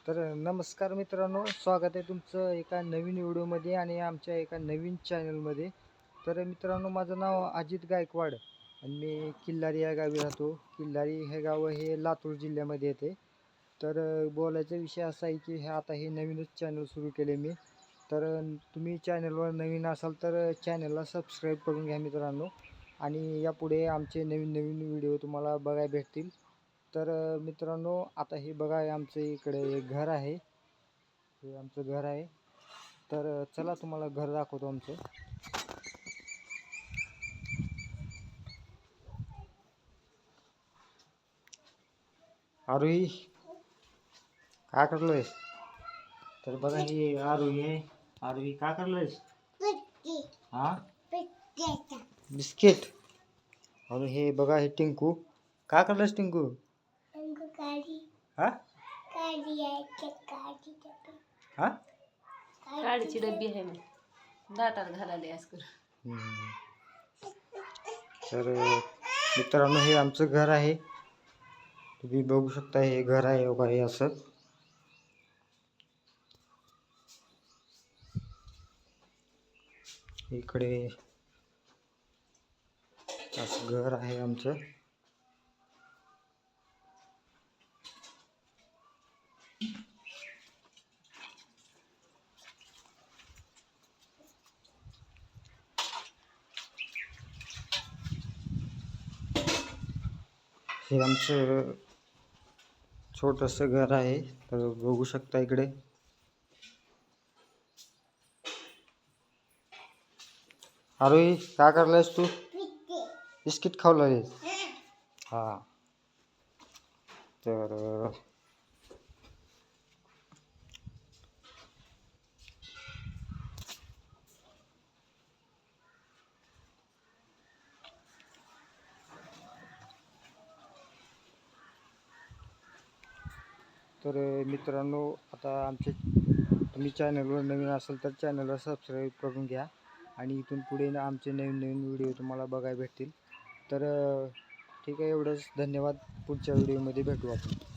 तर नमस्कार मित्रांनो, स्वागत आहे तुमचं एका नवीन व्हिडिओमध्ये आणि आमच्या एका नवीन चॅनलमध्ये. तर मित्रांनो, माझं नाव अजित गायकवाड आणि मी किल्लारी या गावी राहतो. किल्लारी हे गाव हे लातूर जिल्ह्यामध्ये येते. तर बोलायचा विषय असा आहे की आता हे नवीनच चॅनल सुरू केले मी. तर तुम्ही चॅनलवर नवीन असाल तर चॅनलला सबस्क्राईब करून घ्या मित्रांनो, आणि यापुढे आमचे नवीन नवीन व्हिडिओ तुम्हाला बघायला भेटतील. तर मित्रांनो, आता हे बघा, आमचं इकडे एक घर आहे. हे आमचं घर आहे. तर चला तुम्हाला घर दाखवतो आमचं. आरोही, काय करलोयस? तर बघा, ही आरोही आहे. आरोही, काय करलोयस? हा, बिस्किट. आणि हे बघा, हे टिंकू. काय करलोयस टिंकू? हा, हा, काडीची डब्बी आहे मग दातात घालायला यास कर. तर मित्रांनो, हे आमचं घर आहे. तुम्ही बघू शकता, हे घर आहे बघा, हे असं. इकडे असं घर आहे आमचं. हे आमचं छोटंसं घर आहे. तर बघू शकता इकडे. अरे, काय करलायस तू? बिस्किट खावलाय? हा. तर मित्रांनो, आता तुम्ही चॅनलवर नवीन असाल तर चॅनलला सबस्क्राईब करून घ्या, आणि इथून पुढे आमचे नवीन नवीन व्हिडिओ तुम्हाला बघायला भेटतील. तर ठीक आहे, एवढंच. धन्यवाद. पुढच्या व्हिडिओमध्ये भेटू आपण.